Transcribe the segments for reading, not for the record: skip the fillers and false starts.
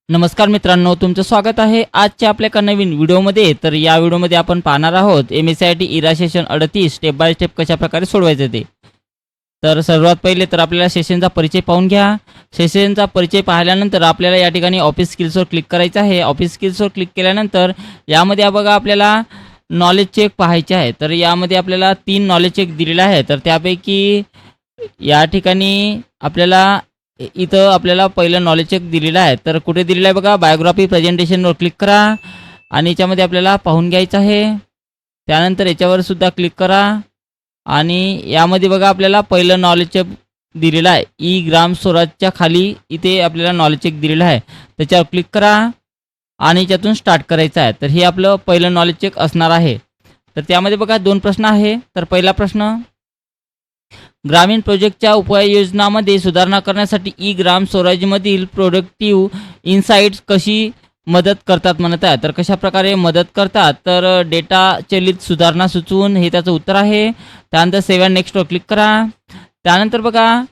नमस्कार मित्रांनो, तुमचं स्वागत आहे आजच्या आपल्या एका नवीन व्हिडिओमध्ये. तर या व्हिडिओमध्ये आपण पाहणार आहोत MSCIT era session 38 step by step कशा प्रकारे सोडवायचं ते. तर सर्वात पहिले तर आपल्याला सेशनचा परिचय पाहून घ्या. सेशनचा परिचय पाहिल्यानंतर आपल्याला या ठिकाणी ऑफिस स्किल्सवर क्लिक करायचं आहे. ऑफिस स्किल्सवर क्लिक केल्यानंतर यामध्ये बघा आपल्याला नॉलेज चेक पाहायचे आहे. तर यामध्ये आपल्याला 3 नॉलेज चेक दिलेले आहे. तर त्यापैकी या ठिकाणी आपल्याला इथं आपल्याला पहिलं नॉलेज चेक दिलेलं आहे. तर कुठे दिलेलं आहे बघा, बायोग्राफी प्रेझेंटेशनवर क्लिक करा आणि याच्यामध्ये आपल्याला पाहून घ्यायचं आहे. त्यानंतर याच्यावर सुद्धा क्लिक करा आणि यामध्ये बघा आपल्याला पहिलं नॉलेज चेक दिलेलं आहे. ई ग्राम स्वराजच्या खाली इथे आपल्याला नॉलेज चेक दिलेलं आहे. त्याच्यावर क्लिक करा आणि याच्यातून स्टार्ट करायचं आहे. तर हे आपलं पहिलं नॉलेज चेक असणार आहे. तर त्यामध्ये बघा 2 प्रश्न आहे. तर पहिला प्रश्न, ग्रामीण प्रोजेक्टच्या उपाययोजनामध्ये सुधारणा करण्यासाठी ई ग्राम स्वराजमधील प्रोडक्टिव्ह इन्साइट्स कशी मदत करतात म्हणत आहे. तर कशा प्रकारे मदत करतात, तर डेटा चलित सुधारणा सुचवून, हे त्याचं उत्तर आहे. त्यानंतर सेव्ह अँड नेक्स्टवर क्लिक करा. त्यानंतर बघा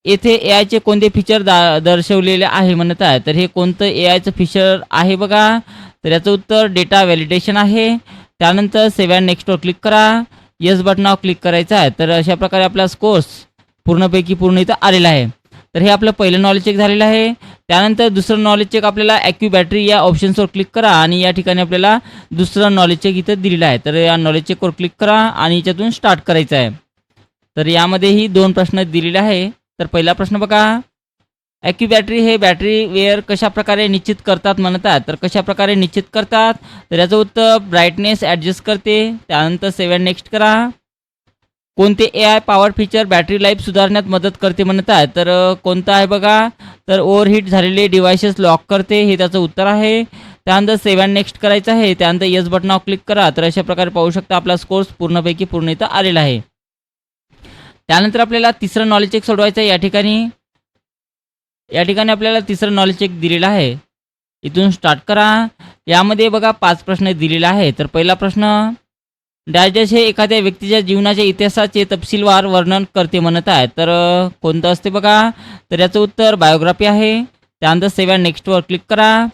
येथे AIचे कोणते फीचर दर्शवलेले आहे म्हणत आहे. तर हे कोणतं AIचं फीचर आहे बघा, तर याचं उत्तर डेटा व्हॅलिडेशन आहे. त्यानंतर सेव्ह अँड नेक्स्टवर क्लिक करा. येस बटनावर क्लिक करायचं आहे. तर अशा प्रकारे आपला कोर्स पूर्णपैकी पूर्ण इथं आलेला आहे. तर हे आपलं पहिलं नॉलेज चेक झालेलं आहे. त्यानंतर दुसरं नॉलेज चेक आपल्याला ॲक्यू बॅटरी या ऑप्शन्सवर क्लिक करा आणि या ठिकाणी आपल्याला दुसरं नॉलेज चेक इथं दिलेलं आहे. तर या नॉलेज चेकवर क्लिक करा आणि याच्यातून स्टार्ट करायचं आहे. तर यामध्येही 2 प्रश्न दिलेले आहे. तर पहिला प्रश्न बघा, ॲक्यू बॅटरी हे बॅटरी वेअर कशा प्रकारे निश्चित करतात म्हणतात. तर कशा प्रकारे निश्चित करतात, तर याचं उत्तर ब्राईटनेस ॲडजस्ट करते. त्यानंतर सेव्ह अँड नेक्स्ट करा. कोणते AI power feature battery life सुधारण्यात मदत करते म्हणतात. तर कोणतं आहे बघा, तर ओव्हरहीट झालेले डिव्हाइसेस लॉक करते, हे त्याचं उत्तर आहे. त्यानंतर सेव्ह अँड नेक्स्ट करायचं आहे. त्यानंतर येस बटनावर क्लिक करा. तर अशा प्रकारे पाहू शकता आपला कोर्स पूर्णपैकी पूर्ण इथं आलेला आहे. त्यानंतर आपल्याला तिसरं नॉलेज चेक सोडवायचं आहे. या ठिकाणी आपल्याला तिसरं नॉलेज चेक दिलेलं आहे. इथून स्टार्ट करा. यामध्ये बघा 5 प्रश्न दिलेले आहे. तर पहिला प्रश्न, डॅश हे एखाद्या व्यक्तीच्या जीवनाच्या इतिहासाचे तपशीलवार वर्णन करते म्हणत आहे. तर कोणतं असते बघा, तर याचं उत्तर बायोग्राफी आहे. त्यानंतर सेव्ह अँड नेक्स्टवर क्लिक करा.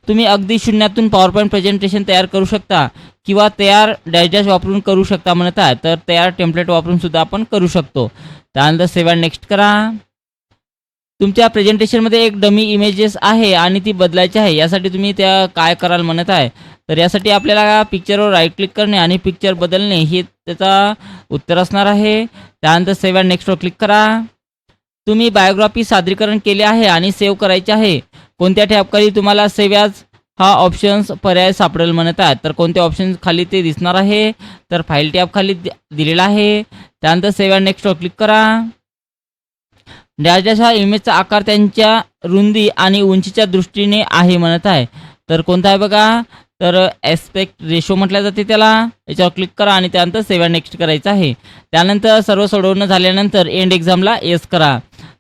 तुम्ही अगदी शून्यातून पॉवरपॉईंट प्रेझेंटेशन तयार करू शकता किंवा तयार डॅश वापरून करू शकता म्हणत आहे. तर तयार टेम्पलेट वापरून सुद्धा आपण करू शकतो. त्यानंतर सेव्ह अँड नेक्स्ट करा. तुमच्या प्रेझेंटेशनमध्ये एक डमी इमेजेस आहे आणि ती बदलायची आहे. यासाठी तुम्ही त्या काय कराल म्हणत आहे. तर यासाठी आपल्याला पिक्चरवर राईट क्लिक करणे आणि पिक्चर बदलणे हे त्याचा उत्तर असणार आहे. त्यानंतर सेव्ह अँड नेक्स्टवर क्लिक करा. तुम्ही बायोग्राफी सादरीकरण केले आहे आणि सेव्ह करायचे आहे. कोणत्या टॅबखाली तुम्हाला सेव्ह ॲज हा ऑप्शन्स पर्याय सापडेल म्हणत आहेत. तर कोणत्या ऑप्शन खाली ते दिसणार आहे, तर फाईल टॅब खाली दिलेला आहे. त्यानंतर सेव्ह अँड नेक्स्टवर क्लिक करा. डॅश हा इमेजचा आकार त्यांच्या रुंदी आणि उंचीच्या दृष्टीने आहे म्हणत आहे. तर कोणता आहे बघा, तर ॲस्पेक्ट रेशो म्हटलं जाते त्याला. याच्यावर क्लिक करा आणि त्यानंतर सेव्ह अँड नेक्स्ट करायचं आहे. त्यानंतर सर्व सोडवणं झाल्यानंतर एंड एक्झामला येस करा.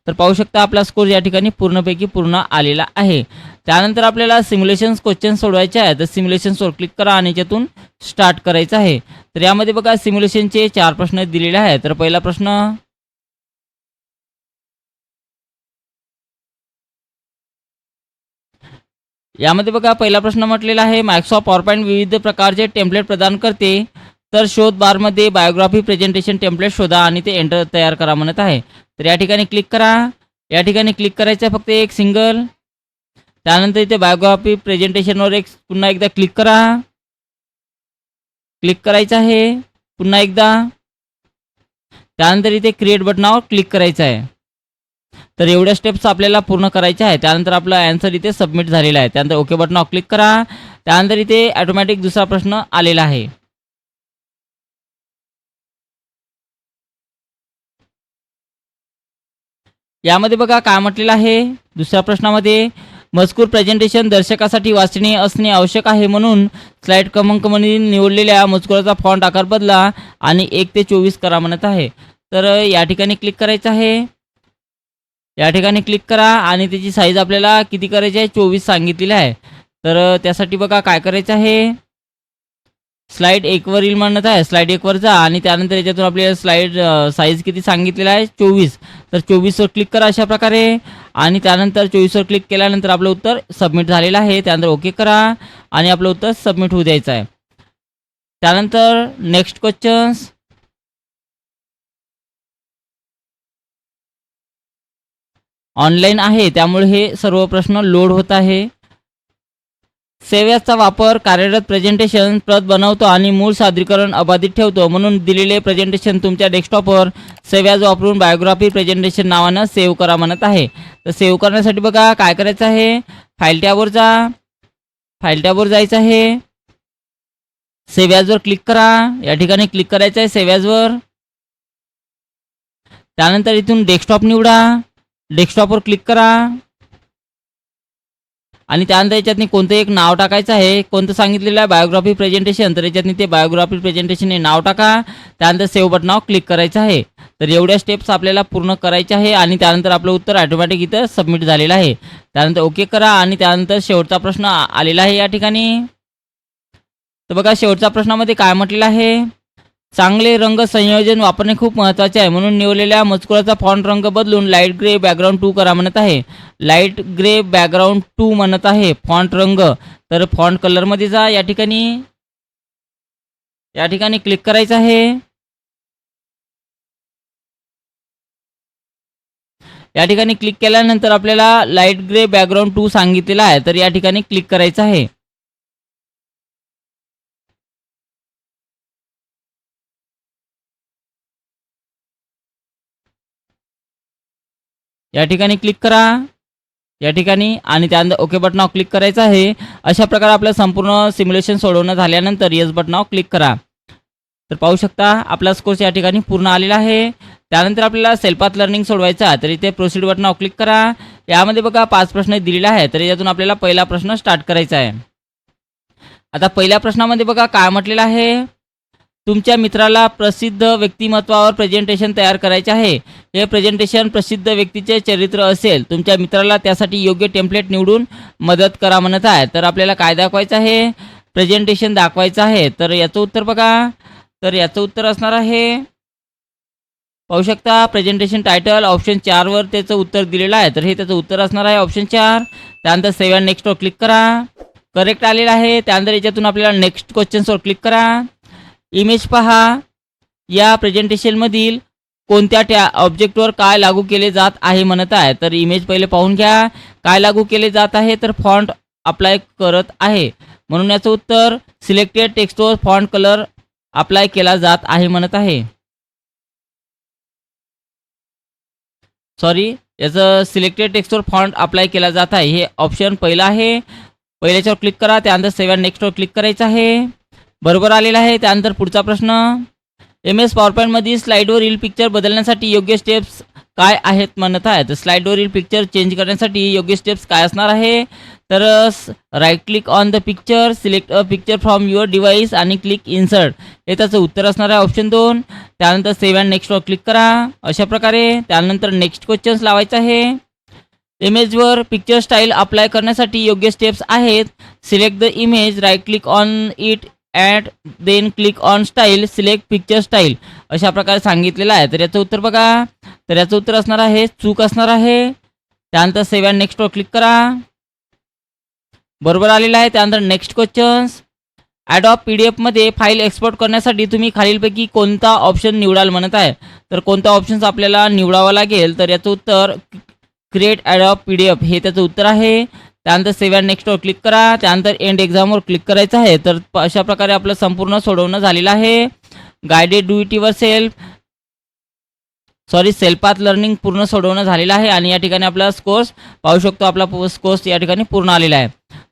तर पाहू शकता आपला स्कोर या ठिकाणी पूर्णपैकी पूर्ण आलेला आहे. त्यानंतर आपल्याला सिम्युलेशन्स क्वेश्चन सोडवायचे आहे. तर सिम्युलेशन्सवर क्लिक करा आणि याच्यातून स्टार्ट करायचं आहे. तर यामध्ये बघा सिम्युलेशनचे 4 प्रश्न दिलेले आहेत. तर पहिला प्रश्न, यामध्ये बघा पहिला प्रश्न म्हटलेला आहे, मायक्रोसॉफ्ट पॉवरपॉईंट विविध प्रकारचे टेम्पलेट प्रदान करते. तर शोध बारमध्ये बायोग्राफी प्रेझेंटेशन टेम्पलेट शोधा आणि ते एंटर तयार करा म्हणत आहे. तर या ठिकाणी क्लिक करा. या ठिकाणी क्लिक करायचं आहे फक्त एक सिंगल. त्यानंतर इथे बायोग्राफी प्रेझेंटेशनवर पुन्हा एकदा क्लिक करा. क्लिक करायचं आहे पुन्हा एकदा. त्यानंतर इथे क्रिएट बटनावर क्लिक करायचं आहे. तर एवढ्या स्टेप्स आपल्याला पूर्ण करायच्या आहे. त्यानंतर आपला ॲन्सर इथे सबमिट झालेला आहे. त्यानंतर ओके बटनावर क्लिक करा. त्यानंतर इथे ऑटोमॅटिक दुसरा प्रश्न आलेला आहे. यामध्ये बघा काय म्हटलेलं आहे, दुसऱ्या प्रश्नामध्ये, मजकूर प्रेझेंटेशन दर्शकासाठी वाचनीय असणे आवश्यक आहे, म्हणून स्लाइड क्रमांकमधील निवडलेल्या मजकुराचा फॉन्ट आकार बदला आणि 1 ते 24 करा म्हणत आहे. तर या ठिकाणी क्लिक करायचं आहे. या ठिकाणी क्लिक करा आणि त्याची साईज आपल्याला किती करायची आहे, 24 सांगितलेली आहे. तर त्यासाठी बघा काय करायचं आहे, स्लाइड 1 वरील म्हणत आहे, स्लाइड 1 वर जा आणि त्यानंतर याच्यातून आपल्याला स्लाइड साईज किती सांगितलेला आहे 24, तर 24 वर क्लिक करा अशा प्रकारे आणि त्यानंतर 24 वर क्लिक केल्यानंतर आपलं उत्तर सबमिट झालेलं आहे. त्यानंतर ओके करा आणि आपलं उत्तर सबमिट होऊ द्यायचं आहे. त्यानंतर नेक्स्ट क्वेश्चन्स. ऑनलाईन आहे त्यामुळे हे सर्व प्रश्न लोड होत आहे. सेव्ह ॲजचा वापर कार्यरत प्रेझेंटेशन प्रत बनवतो आणि मूळ सादरीकरण अबाधित ठेवतो. म्हणून दिलेले प्रेझेंटेशन तुमच्या डेस्कटॉपवर सेव्ह ॲज वापरून बायोग्राफी प्रेझेंटेशन नावानं सेव्ह करा म्हणत आहे. तर सेव्ह करण्यासाठी बघा काय करायचं आहे, फाईल टॅबवर जा, फाईल टॅबवर जायचं आहे, सेव्ह ॲजवर क्लिक करा. या ठिकाणी क्लिक करायचं आहे सेव्ह ॲजवर. त्यानंतर इथून डेस्कटॉप निवडा, डेस्कटॉपवर क्लिक करा आणि त्यानंतर याच्यातनी कोणतं एक नाव टाकायचं आहे. कोणतं सांगितलेलं आहे बायोग्राफी प्रेझेंटेशन, तर याच्यातनी ते बायोग्राफी प्रेझेंटेशन हे नाव टाका. त्यानंतर सेव्ह बटनावर क्लिक करायचं आहे. तर एवढ्या स्टेप्स आपल्याला पूर्ण करायच्या आहे आणि त्यानंतर आपलं उत्तर ऑटोमॅटिक इथं सबमिट झालेलं आहे. त्यानंतर ओके करा आणि त्यानंतर शेवटचा प्रश्न आलेला आहे या ठिकाणी. तर बघा शेवटच्या प्रश्नामध्ये काय म्हटलेलं आहे, चांगले रंग संयोजन वापरणे खूप महत्त्वाचे आहे. म्हणून निवडलेल्या मजकुराचा फॉन्ट रंग बदलून लाईट ग्रे बॅकग्राऊंड 2 करा म्हणत आहे. लाईट ग्रे बॅकग्राऊंड 2 म्हणत आहे फॉन्ट रंग. तर फॉन्ट कलरमध्ये जा, या ठिकाणी क्लिक करायचं आहे. या ठिकाणी क्लिक केल्यानंतर आपल्याला लाईट ग्रे बॅकग्राऊंड 2 सांगितलेला आहे, तर या ठिकाणी क्लिक करायचं आहे. या ठिकाणी क्लिक करा, या ठिकाणी आणि त्यानंतर ओके बटनावर क्लिक करायचं आहे. अशा प्रकारे आपलं संपूर्ण सिम्युलेशन सोडवणं झाल्यानंतर येस बटनावर क्लिक करा. तर पाहू शकता आपला स्कोर्स या ठिकाणी पूर्ण आलेला आहे. त्यानंतर आपल्याला सेल्फ पाथ लर्निंग सोडवायचा, तर इथे प्रोसीड बटनावर क्लिक करा. यामध्ये बघा 5 प्रश्न दिलेले आहेत, तर यातून आपल्याला पहिला प्रश्न स्टार्ट करायचा आहे. आता पहिल्या प्रश्नामध्ये बघा काय म्हटलेलं आहे, तुमच्या मित्राला प्रसिद्ध व्यक्तिमत्वावर प्रेझेंटेशन तयार करायचे आहे. हे प्रेझेंटेशन प्रसिद्ध व्यक्तीचे चरित्र असेल. तुमच्या मित्राला त्यासाठी योग्य टेम्पलेट निवडून मदत करा म्हणत आहे. तर आपल्याला काय दाखवायचं आहे, प्रेझेंटेशन दाखवायचं आहे. तर याचं उत्तर बघा, तर याचं उत्तर असणार आहे, पाहू शकता प्रेझेंटेशन टायटल ऑप्शन 4 वर त्याचं उत्तर दिलेलं आहे. तर हे त्याचं उत्तर असणार आहे ऑप्शन 4. त्यानंतर सेव्ह अँड नेक्स्टवर क्लिक करा, करेक्ट आलेलं आहे. त्यानंतर याच्यातून आपल्याला नेक्स्ट क्वेश्चन्सवर क्लिक करा. इमेज पहा, या प्रेझेंटेशनमधील कोणत्या ऑब्जेक्टवर काय लागू केले जात आहे म्हणत आहे. तर इमेज पहिले पाहून घ्या, काय लागू केले जात आहे, तर फॉन्ट अप्लाय करत आहे. म्हणून याचं उत्तर सिलेक्टेड टेक्स्टवर फॉन्ट कलर अप्लाय केला जात आहे म्हणत आहे. सॉरी, याचं सिलेक्टेड टेक्स्टवर फॉन्ट अप्लाय केला जात आहे हे ऑप्शन पहिलं आहे. पहिल्याच्यावर क्लिक करा, त्यानंतर सेव्ह अँड नेक्स्टवर क्लिक करायचं आहे. बरोबर आलेला आहे. त्यानंतर पुढचा प्रश्न, MS पॉवरपॉईंटमधील स्लाईडवरील पिक्चर बदलण्यासाठी योग्य स्टेप्स काय आहेत म्हणत आहे. तर स्लाईडवरील पिक्चर चेंज करण्यासाठी योग्य स्टेप्स काय असणार आहे, तर right click on the picture, select a picture from your device आणि क्लिक इन्सर्ट, हे त्याचं उत्तर असणार आहे ऑप्शन 2. त्यानंतर सेव्ह अँड नेक्स्टवर क्लिक करा अशा प्रकारे. त्यानंतर नेक्स्ट क्वेश्चन्स लावायचं आहे. इमेजवर पिक्चर स्टाईल अप्लाय करण्यासाठी योग्य स्टेप्स आहेत. Select the image, right click on it at then click on style, select picture style, अशा प्रकारे सांगितलेलं आहे. तर याचं उत्तर बघा, तर याचं उत्तर असणार आहे चूक असणार आहे. त्यानंतर सेव्ह अँड नेक्स्टवर क्लिक करा, बरोबर आलेलं आहे. त्यानंतर next questions, Adobe PDF file export करण्यासाठी तुम्ही खालीलपैकी कोणता ऑप्शन निवडाल म्हणत आहे. तर कोणता ऑप्शन्स आपल्याला निवडावा लागेल, तर याचं उत्तर क्रिएट ॲडॉब PDF हे त्याचं उत्तर आहे. त्यानंतर सेव्ह अँड नेक्स्टवर क्लिक करा, त्यानंतर एंड एक्झामवर क्लिक करायचं आहे. तर अशा प्रकारे आपलं संपूर्ण सोडवणं झालेलं आहे. Guided do it your self path learning पूर्ण सोडवणं झालेलं आहे आणि या ठिकाणी आपला स्कोर्स पाहू शकतो, आपला स्कोर्स या ठिकाणी पूर्ण आलेला आहे.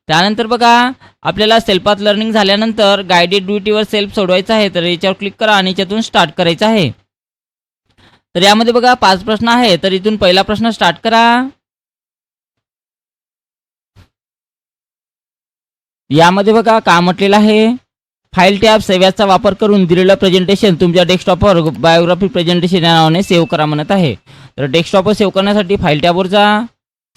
त्यानंतर बघा आपल्याला सेल्फ पाथ लर्निंग झाल्यानंतर guided do it yourself सोडवायचं आहे. तर याच्यावर क्लिक करा आणि याच्यातून स्टार्ट करायचं आहे. तर यामध्ये बघा 5 प्रश्न आहे. तर इथून पहिला प्रश्न स्टार्ट करा. यामध्ये बघा काय म्हटलेलं आहे, फाईल टॅब सेव्ह ॲजचा वापर करून दिलेलं प्रेझेंटेशन तुमच्या डेस्कटॉपवर बायोग्राफी प्रेझेंटेशन या नावाने सेव्ह करा म्हणत आहे. तर डेस्कटॉपवर सेव्ह करण्यासाठी फाईल टॅबवर जा,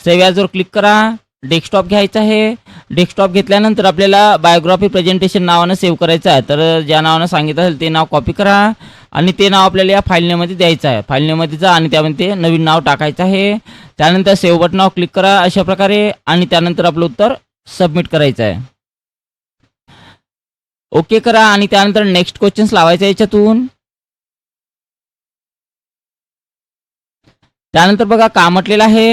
सेव्ह ॲजवर क्लिक करा, डेस्कटॉप घ्यायचं आहे डेस्कटॉप घेतल्यानंतर आपल्याला बायोग्राफी प्रेझेंटेशन नावानं सेव्ह करायचं आहे. तर ज्या नावानं सांगितलं असेल ते नाव कॉपी करा आणि ते नाव आपल्याला या फाईल नेममध्ये द्यायचं आहे. फाईल नेममध्ये जा आणि त्यामध्ये ते नवीन नाव टाकायचं आहे. त्यानंतर सेव्ह बटनावर क्लिक करा अशा प्रकारे आणि त्यानंतर आपलं उत्तर सबमिट करायचं आहे. ओके करा आणि त्यानंतर नेक्स्ट क्वेश्चन्स लावायचा याच्यातून. त्यानंतर बघा काय म्हटलेलं आहे,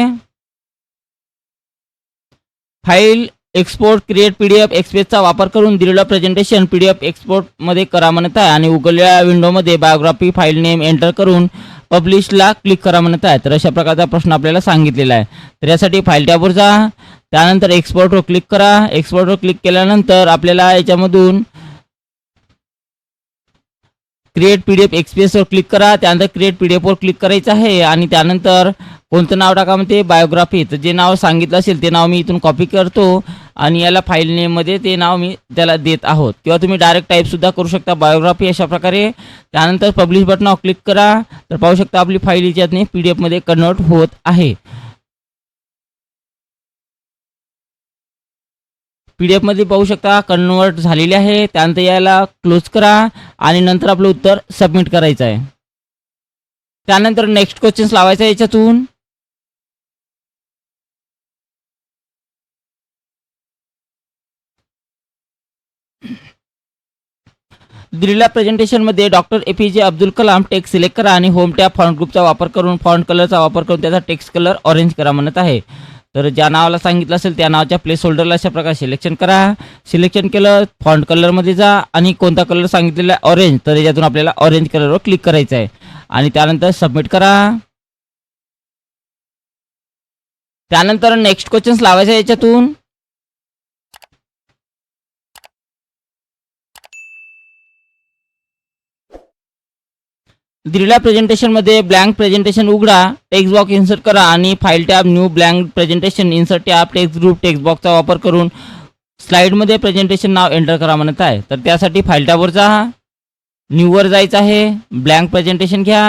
फाईल एक्सपोर्ट क्रिएट पीडीएफ एक्सप्रेसचा वापर करून दिलेलं प्रेझेंटेशन पीडीएफ एक्सपोर्टमध्ये करा म्हणत आहे आणि उघडलेल्या विंडोमध्ये बायोग्राफी फाईल नेम एंटर करून पब्लिशला क्लिक करा म्हणत आहे. तर अशा प्रकारचा प्रश्न आपल्याला सांगितलेला आहे. तर यासाठी फाईल टॅबवर जा, त्यानंतर एक्सपोर्टवर क्लिक करा. एक्सपोर्टवर क्लिक केल्यानंतर आपल्याला याच्यामधून क्रिएट पीडीएफ एक्सप्रेसवर क्लिक करा. त्यानंतर क्रिएट पीडीएफवर क्लिक करायचं आहे आणि त्यानंतर कोणतं नाव टाका म्हणते बायोग्राफी. तर जे नाव सांगितलं असेल ते नाव मी इथून कॉपी करतो आणि याला फाईल नेममध्ये ते नाव मी त्याला देत आहोत. किंवा तुम्ही डायरेक्ट टाईपसुद्धा करू शकता बायोग्राफी अशा प्रकारे. त्यानंतर पब्लिश बटनावर क्लिक करा. तर पाहू शकता आपली फाईल याच्यातनी पीडीएफमध्ये कन्वर्ट होत आहे. पीडीएफमध्ये पाहू शकता कन्वर्ट झालेली आहे. त्यानंतर याला क्लोज करा आणि नंतर आपलं उत्तर सबमिट करायचं आहे. त्यानंतर नेक्स्ट क्वेश्चन्स लावायचा आहे याच्यातून. दिलेल्या प्रेझेंटेशनमध्ये doctor APJ Abdul Kalam text select करा आणि होम टॅब फॉन्ट ग्रुपचा वापर करून फॉन्ट कलरचा वापर करून त्याचा टेक्स्ट कलर ऑरेंज करा म्हणत आहे. तर ज्या नावाला सांगितलं असेल त्या नावाच्या प्लेस होल्डरला अशा प्रकारे सिलेक्शन करा. सिलेक्शन केलं, फॉन्ट कलरमध्ये जा आणि कोणता कलर सांगितलेला आहे ऑरेंज, तर याच्यातून आपल्याला ऑरेंज कलरवर क्लिक करायचं आहे आणि त्यानंतर सबमिट करा. त्यानंतर नेक्स्ट क्वेश्चन्स लावायचे याच्यातून. दिलेल्या प्रेझेंटेशनमध्ये ब्लँक प्रेझेंटेशन उघडा, टेक्स्ट बॉक्स इन्सर्ट करा आणि file tab new blank presentation insert tab text group text बॉक्सचा वापर करून स्लाईडमध्ये प्रेझेंटेशन नाव एंटर करा म्हणत आहे. तर त्यासाठी फाईल टॅबवर जा, न्यूवर जायचं आहे, ब्लँक प्रेझेंटेशन घ्या,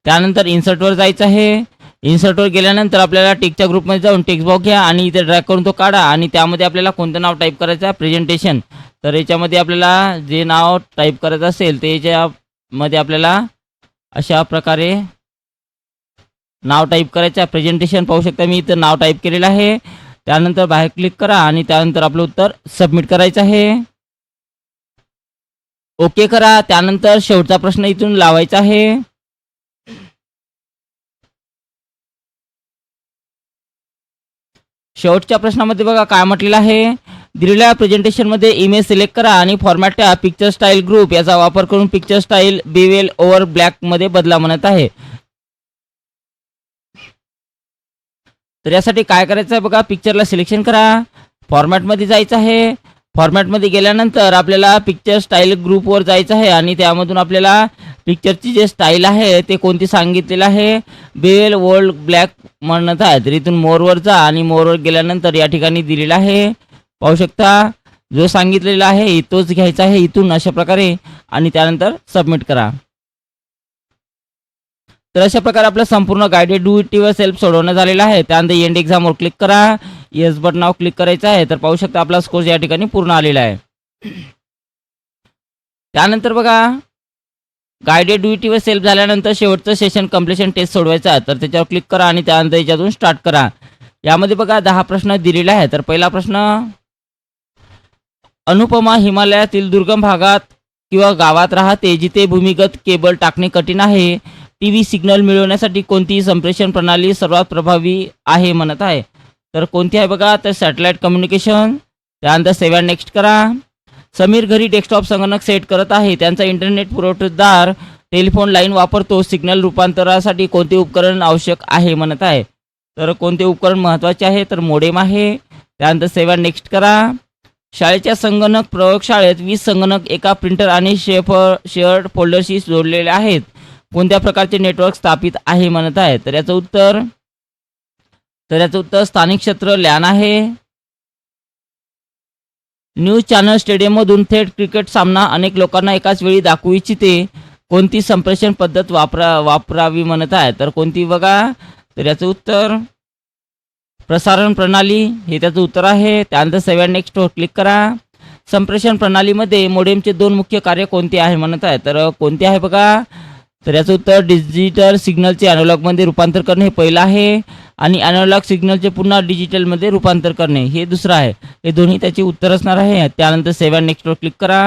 त्यानंतर इन्सर्टवर जायचं आहे. इन्सर्टवर गेल्यानंतर आपल्याला टेक्स्टच्या ग्रुपमध्ये जाऊन टेक्स्ट बॉक्स घ्या आणि इथे ड्रॅग करून तो काढा आणि त्यामध्ये आपल्याला कोणतं नाव टाईप करायचं आहे प्रेझेंटेशन. तर याच्यामध्ये आपल्याला जे नाव टाईप करायचं असेल ते याच्यामध्ये आपल्याला अशा प्रकारे नाव टाईप करायचं आहे. प्रेझेंटेशन पाहू शकता मी इथं नाव टाईप केलेलं आहे. त्यानंतर बाहेर क्लिक करा आणि त्यानंतर आपलं उत्तर सबमिट करायचं आहे. ओके करा. त्यानंतर शेवटचा प्रश्न इथून लावायचा आहे. शेवटच्या प्रश्नामध्ये बघा काय म्हटलेलं आहे, दिलेल्या प्रेझेंटेशनमध्ये इमेज सिलेक्ट करा आणि format tab picture style group याचा वापर करून पिक्चर स्टाईल बेवेल ओव्हर ब्लॅकमध्ये बदला म्हणत आहे. तर यासाठी काय करायचं आहे बघा, पिक्चरला सिलेक्शन करा, फॉर्मॅटमध्ये जायचं आहे. फॉर्मॅटमध्ये गेल्यानंतर आपल्याला पिक्चर स्टाईल ग्रुपवर जायचं आहे आणि त्यामधून आपल्याला पिक्चरची जे स्टाईल आहे ते कोणती सांगितलेलं आहे बेवेल ओल्ड ब्लॅक म्हणत आहे. तर इथून मोरवर जा आणि मोरवर गेल्यानंतर या ठिकाणी दिलेला आहे पाहू शकता जो सांगितलेला आहे तोच घ्यायचा आहे इथून अशा प्रकारे आणि त्यानंतर सबमिट करा. तर अशा प्रकारे आपलं संपूर्ण guided do it your self सोडवणं झालेलं आहे. त्यानंतर एंड एक्झामवर क्लिक करा, येस बटनावर क्लिक करायचं आहे. तर पाहू शकता आपला स्कोर या ठिकाणी पूर्ण आलेला आहे. त्यानंतर बघा guided do it your self झाल्यानंतर शेवटचं सेशन कम्प्लिशन टेस्ट सोडवायचा आहे. तर त्याच्यावर क्लिक करा आणि त्यानंतर याच्यातून स्टार्ट करा. यामध्ये बघा 10 प्रश्न दिलेले आहेत. तर पहिला प्रश्न, अनुपमा हिमालयातील दुर्गम भागात किंवा गावात राहते जिथे भूमिगत केबल टाकणे कठीण आहे. टीव्ही सिग्नल मिळवण्यासाठी कोणती संप्रेषण प्रणाली सर्वात प्रभावी आहे म्हणत आहे. तर कोणती आहे बघा, तर सॅटेलाइट कम्युनिकेशन. त्यानंतर सेव्ह अँड नेक्स्ट करा. समीर घरी डेस्कटॉप संगणक सेट करत आहे. त्यांचा इंटरनेट पुरवठादार टेलिफोन लाईन वापरतो. सिग्नल रूपांतरासाठी कोणते उपकरण आवश्यक आहे म्हणत आहे. तर कोणते उपकरण महत्त्वाचे आहे, तर मोडेम आहे. त्यानंतर सेव्ह अँड नेक्स्ट करा. शाळेच्या संगणक प्रयोगशाळेत 20 संगणक एका प्रिंटर आणि शेअर्ड फोल्डरशी जोडलेले आहेत. कोणत्या प्रकारचे नेटवर्क स्थापित आहे म्हणत आहे. तर याचं उत्तर स्थानिक क्षेत्र लॅन आहे. न्यूज चॅनल स्टेडियममधून थेट क्रिकेट सामना अनेक लोकांना एकाच वेळी दाखवू इच्छिते. कोणती संप्रेषण पद्धत वापरावी म्हणत आहे. तर कोणती बघा, तर याचं उत्तर प्रसारण प्रणाली हे त्याचं उत्तर आहे. त्यानंतर सेव्ह अँड नेक्स्टवर क्लिक करा. संप्रेषण प्रणालीमध्ये मोडेमचे 2 मुख्य कार्य कोणते आहे म्हणत आहे, तर कोणते आहे बघा. तर याचं उत्तर डिजिटल सिग्नलचे ॲनालॉगमध्ये रूपांतर करणे हे पहिलं आहे आणि ॲनालॉग सिग्नलचे पुन्हा डिजिटलमध्ये रूपांतर करणे हे दुसरं आहे. हे दोन्ही त्याचे उत्तर असणार आहे. त्यानंतर सेव्ह अँड नेक्स्टवर क्लिक करा.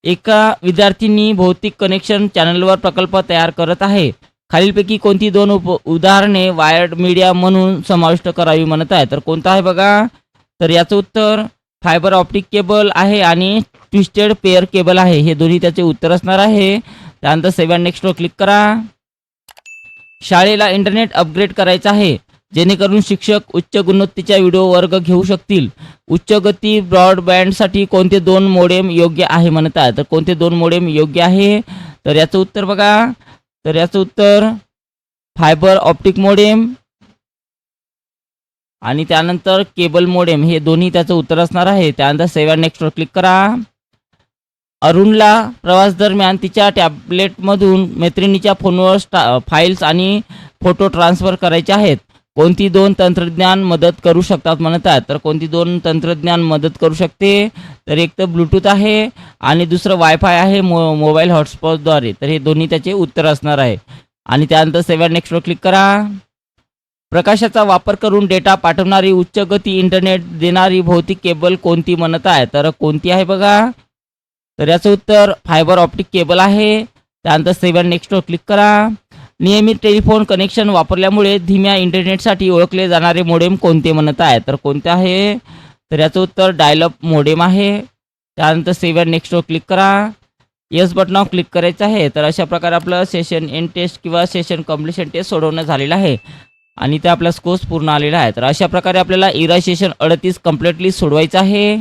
एका विद्यार्थ्यांनी भौतिक कनेक्शन चॅनलवर प्रकल्प तयार करत आहे. खालीलपैकी कोणती 2 उदाहरणे वायर्ड मीडिया म्हणून समाविष्ट करावी म्हणत आहे, तर कोणतं आहे बघा. तर याचं उत्तर फायबर ऑप्टिक केबल आहे आणि ट्विस्टेड पेअर केबल आहे. हे दोन्ही त्याचे उत्तर असणार आहे. त्यानंतर सेव्ह अँड नेक्स्टवर क्लिक करा. शाळेला इंटरनेट अपग्रेड करायचं आहे जेणेकरून शिक्षक उच्च गुणवत्तेच्या व्हिडिओ वर्ग घेऊ शकतील. उच्च गती ब्रॉडबँडसाठी कोणते 2 मोडेम योग्य आहे म्हणत आहे, तर कोणते 2 मोडेम योग्य आहे. तर याचं उत्तर बघा. तर याचं उत्तर फायबर ऑप्टिक मोडेम आणि त्यानंतर केबल मोडेम हे दोन्ही त्याचं उत्तर असणार आहे. त्यानंतर सेव्ह अँड नेक्स्टवर क्लिक करा. अरुणला प्रवास दरम्यान तिच्या टॅबलेटमधून मैत्रिणीच्या फोनवर फाईल्स आणि फोटो ट्रान्सफर करायचे आहेत. कोणती 2 तंत्रज्ञान मदत करू शकतात म्हणत आहेत, तर कोणती 2 तंत्रज्ञान मदत करू शकते, तर एक तर ब्लूटूथ आहे आणि दुसरं वायफाय आहे मोबाईल हॉटस्पॉटद्वारे. तर हे दोन्ही त्याचे उत्तर असणार आहे. आणि त्यानंतर सेव्ह अँड नेक्स्टवर क्लिक करा. प्रकाशाचा वापर करून डेटा पाठवणारी उच्च गती इंटरनेट देणारी भौतिक केबल कोणती म्हणत आहे, तर कोणती आहे बघा. तर याचं उत्तर फायबर ऑप्टिक केबल आहे. त्यानंतर सेव्ह अँड नेक्स्टवर क्लिक करा. नियमित टेलिफोन कनेक्शन वापरल्यामुळे धीम्या इंटरनेटसाठी ओळखले जाणारे मोडेम कोणते म्हणत आहे, तर कोणते आहे. तर याचं उत्तर डायल-अप मोडेम आहे. त्यानंतर सेव्ह अँड नेक्स्टवर क्लिक करा. येस बटनावर क्लिक करायचं आहे. तर अशा प्रकारे आपलं सेशन एंड टेस्ट किंवा सेशन कम्प्लिशन टेस्ट सोडवणं झालेलं आहे आणि ते आपला स्कोर्स पूर्ण आलेला आहे. तर अशा प्रकारे आपल्याला इरा सेशन 38 कम्प्लिटली सोडवायचं आहे.